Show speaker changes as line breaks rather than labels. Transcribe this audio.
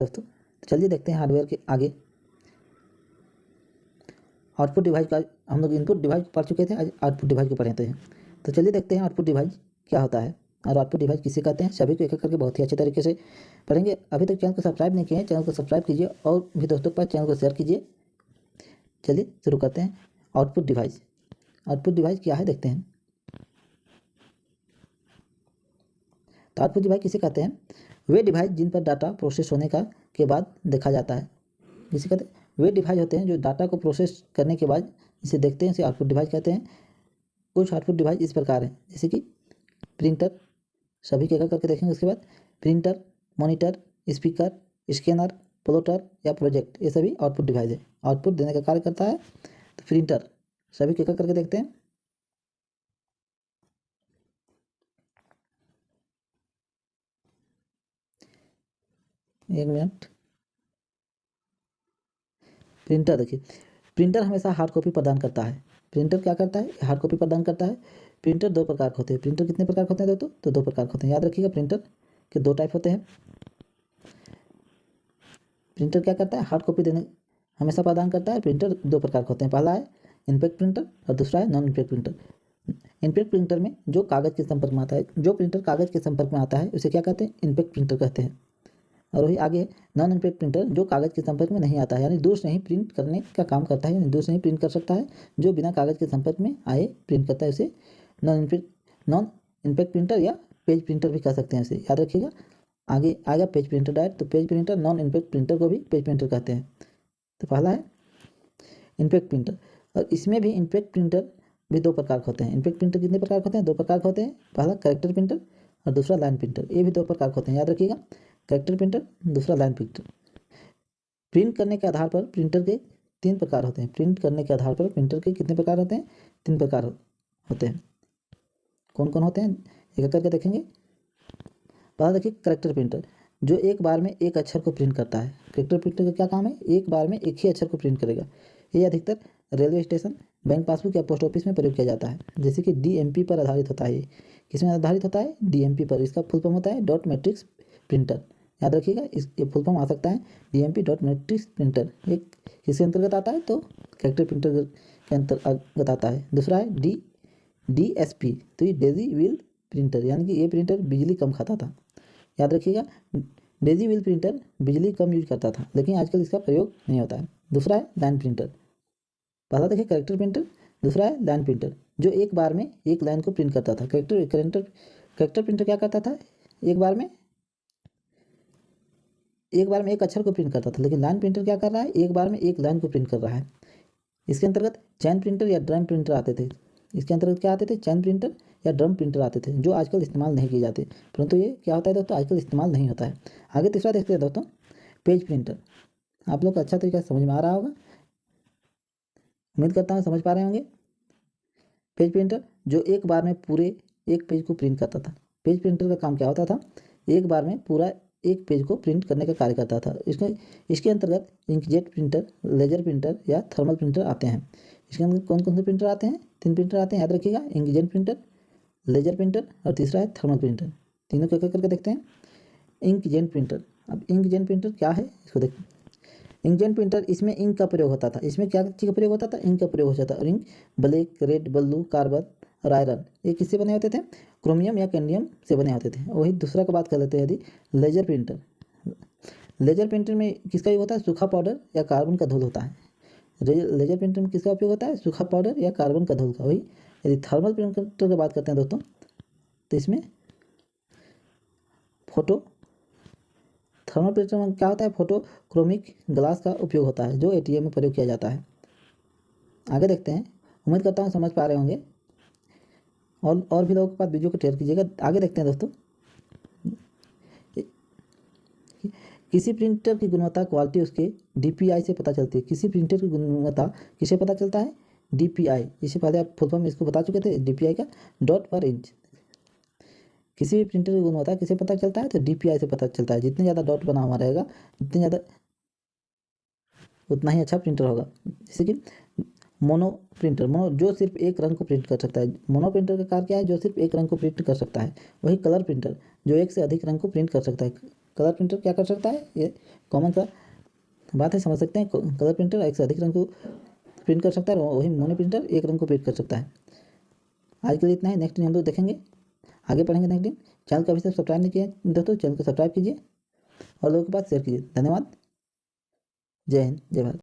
दोस्तों। तो चलिए देखते हैं हार्डवेयर के आगे। आउटपुट डिवाइस का हम लोग इनपुट डिवाइस पढ़ चुके थे, आज आउटपुट डिवाइस को पढ़ते हैं। तो चलिए देखते हैं आउटपुट डिवाइस क्या होता है और आउटपुट डिवाइस किसे कहते हैं। सभी को एक एक करके बहुत ही अच्छे तरीके से पढ़ेंगे। अभी तक चैनल को सब्सक्राइब नहीं किए हैं, चैनल को सब्सक्राइब कीजिए और भी दोस्तों के पास चैनल को शेयर कीजिए। चलिए शुरू करते हैं। आउटपुट डिवाइस, आउटपुट डिवाइस क्या है देखते हैं। तो आउटपुट डिवाइस किसे कहते हैं? वे डिवाइस जिन पर डाटा प्रोसेस होने का के बाद देखा जाता है, जिसे कहते हैं वे डिवाइस होते हैं जो डाटा को प्रोसेस करने के बाद इसे देखते हैं, इसे आउटपुट डिवाइस कहते हैं। कुछ आउटपुट डिवाइस इस प्रकार हैं, जैसे कि प्रिंटर, सभी के एक करके देखेंगे उसके बाद। Printer, monitor, speaker, scanner, plotter या प्रोजेक्ट, ये सभी आउटपुट डिवाइस है, आउटपुट देने का कार्य करता है। तो प्रिंटर, सभी के एक करके देखते हैं। एक मिनट। प्रिंटर देखिए, प्रिंटर हमेशा हार्ड कॉपी प्रदान करता है। प्रिंटर क्या करता है? हार्ड कॉपी प्रदान करता है। प्रिंटर दो प्रकार के होते हैं। प्रिंटर कितने प्रकार के होते हैं दोस्तों? तो दो प्रकार के होते हैं, याद रखिएगा। प्रिंटर के दो टाइप होते हैं। प्रिंटर क्या करता है? हार्ड कॉपी देने हमेशा प्रदान करता है। प्रिंटर दो प्रकार के होते हैं, पहला है इनपेक्ट प्रिंटर और दूसरा है non impact printer. Impact printer में जो कागज़ के संपर्क में आता है, जो प्रिंटर कागज़ के संपर्क में आता है उसे क्या कहते हैं? इनपेक्ट प्रिंटर कहते हैं। और वही आगे नॉन इनपेक्ट प्रिंटर, जो कागज़ के संपर्क में नहीं आता है, यानी दूर से ही प्रिंट करने का काम करता है, यानी दूर से ही प्रिंट कर सकता है, जो बिना कागज़ के संपर्क में आए प्रिंट करता है, उसे नॉन इनपेक्ट प्रिंटर या पेज प्रिंटर भी कह सकते हैं इसे, याद रखिएगा। आगे आएगा पेज प्रिंटर डायरेक्ट, तो page printer, non impact printer को भी पेज प्रिंटर कहते हैं। तो पहला है इनपेक्ट प्रिंटर, और इसमें भी इनपेक्ट प्रिंटर भी दो प्रकार के होते हैं। इनपेक्ट प्रिंटर कितने प्रकार के होते हैं? दो प्रकार के होते हैं, पहला कैरेक्टर प्रिंटर और दूसरा लाइन प्रिंटर, ये भी दो प्रकार के होते हैं, याद रखिएगा। कैरेक्टर प्रिंटर, दूसरा लाइन प्रिंटर। प्रिंट करने के आधार पर प्रिंटर के तीन प्रकार होते हैं। प्रिंट करने के आधार पर प्रिंटर के कितने प्रकार होते हैं? तीन प्रकार होते हैं। कौन कौन होते हैं एक एक करके देखेंगे। पहला देखिए कैरेक्टर प्रिंटर, जो एक बार में एक अक्षर को प्रिंट करता है। कैरेक्टर प्रिंटर का क्या काम है? एक बार में एक ही अक्षर को प्रिंट करेगा। ये अधिकतर रेलवे स्टेशन, बैंक पासबुक या पोस्ट ऑफिस में प्रयोग किया जाता है। जैसे कि डीएमपी पर आधारित होता है। ये किसमें आधारित होता है? डीएमपी पर। इसका फुल फॉर्म होता है डॉट मैट्रिक्स प्रिंटर, याद रखिएगा। ये फुल फॉर्म आ सकता है डीएमपी डॉट मैट्रिक्स प्रिंटर। एक किसके अंतर्गत आता है? तो कैरेक्टर प्रिंटर के अंतर्गत आता है। दूसरा है डीएसपी, तो ये डेजी व्हील प्रिंटर, यानी कि ये प्रिंटर बिजली कम खाता था, याद रखिएगा। डेजी व्हील प्रिंटर बिजली कम यूज करता था, लेकिन आजकल इसका प्रयोग नहीं होता है। दूसरा है लाइन प्रिंटर। पहला देखिए कैरेक्टर प्रिंटर, दूसरा है लाइन प्रिंटर, जो एक बार में एक लाइन को प्रिंट करता था। कैरेक्टर प्रिंटर क्या करता था? एक बार में एक अक्षर को प्रिंट करता था, लेकिन लाइन प्रिंटर क्या कर रहा है? एक बार में एक लाइन को प्रिंट कर रहा है। इसके अंतर्गत चैन प्रिंटर या ड्रम प्रिंटर आते थे। इसके अंतर्गत क्या आते थे? चैन प्रिंटर या ड्रम प्रिंटर आते थे, जो आजकल इस्तेमाल नहीं किए जाते। परंतु ये क्या होता है दोस्तों? आजकल इस्तेमाल नहीं होता है। आगे तीसरा देखते हैं दोस्तों, पेज प्रिंटर। आप लोग को अच्छा तरीके से समझ में आ रहा होगा, उम्मीद करता हूँ समझ पा रहे होंगे। पेज प्रिंटर जो एक बार में पूरे एक पेज को प्रिंट करता था। पेज प्रिंटर का काम क्या होता था? एक बार में पूरा एक पेज को प्रिंट करने का कार्य करता था। इसके अंतर्गत इंकजेट प्रिंटर, लेजर प्रिंटर या थर्मल प्रिंटर आते हैं। इसके अंदर कौन कौन से प्रिंटर आते हैं? तीन प्रिंटर आते हैं, याद रखिएगा। इंकजेट प्रिंटर, लेजर प्रिंटर और तीसरा है थर्मल प्रिंटर। तीनों को एक करके देखते हैं। इंकजेट प्रिंटर, अब इंकजेट प्रिंटर क्या है इसको देखते हैं। इंकजेट प्रिंटर, इसमें इंक का प्रयोग होता था। इसमें क्या चीज़ का प्रयोग होता था? इंक का प्रयोग होता था। और ink black, red, blue, carbon और आयरन, ये किससे बने होते थे? क्रोमियम या कैडमियम से बने होते थे। वही दूसरा का बात कर लेते हैं यदि लेजर प्रिंटर। लेजर प्रिंटर में किसका यूज होता है? सूखा पाउडर या कार्बन का धूल होता है। लेजर प्रिंटर में किसका उपयोग होता है? सूखा पाउडर या कार्बन का धूल का। वही यदि थर्मल प्रिंटर की बात करते हैं दोस्तों, तो इसमें थर्मल प्रिंटर में क्या होता है? फोटोक्रोमिक ग्लास का उपयोग होता है, जो एटीएम में प्रयोग किया जाता है। आगे देखते हैं, उम्मीद करता हूँ समझ पा रहे होंगे, और भी लोगों के पास वीडियो को शेयर कीजिएगा। आगे देखते हैं दोस्तों, किसी प्रिंटर की गुणवत्ता, क्वालिटी उसके डीपीआई से पता चलती है। किसी प्रिंटर की गुणवत्ता किसे पता चलता है? डीपीआई। इससे पहले आप फुल फॉर्म इसको बता चुके थे, डीपीआई का डॉट पर इंच। किसी भी प्रिंटर की गुणवत्ता किसे पता चलता है? तो डीपीआई से पता चलता है। जितने ज़्यादा डॉट बना हुआ रहेगा, जितने ज़्यादा उतना ही अच्छा प्रिंटर होगा। जैसे कि मोनो प्रिंटर, जो सिर्फ एक रंग को प्रिंट कर सकता है। मोनो प्रिंटर का कार्य क्या है? जो सिर्फ एक रंग को प्रिंट कर सकता है। वही कलर प्रिंटर, जो एक से अधिक रंग को प्रिंट कर सकता है। कलर प्रिंटर क्या कर सकता है, ये कॉमन सा बात है, समझ सकते हैं। कलर प्रिंटर एक से अधिक रंग को प्रिंट कर सकता है और वही मोनो प्रिंटर एक रंग को प्रिंट कर सकता है। आज के लिए इतना ही, नेक्स्ट दिन हम लोग देखेंगे, आगे पढ़ेंगे नेक्स्ट दिन। चैनल को अभी तक सब्सक्राइब नहीं किया दोस्तों, चैनल को सब्सक्राइब कीजिए और लोगों के पास शेयर कीजिए। धन्यवाद। जय हिंद, जय भारत।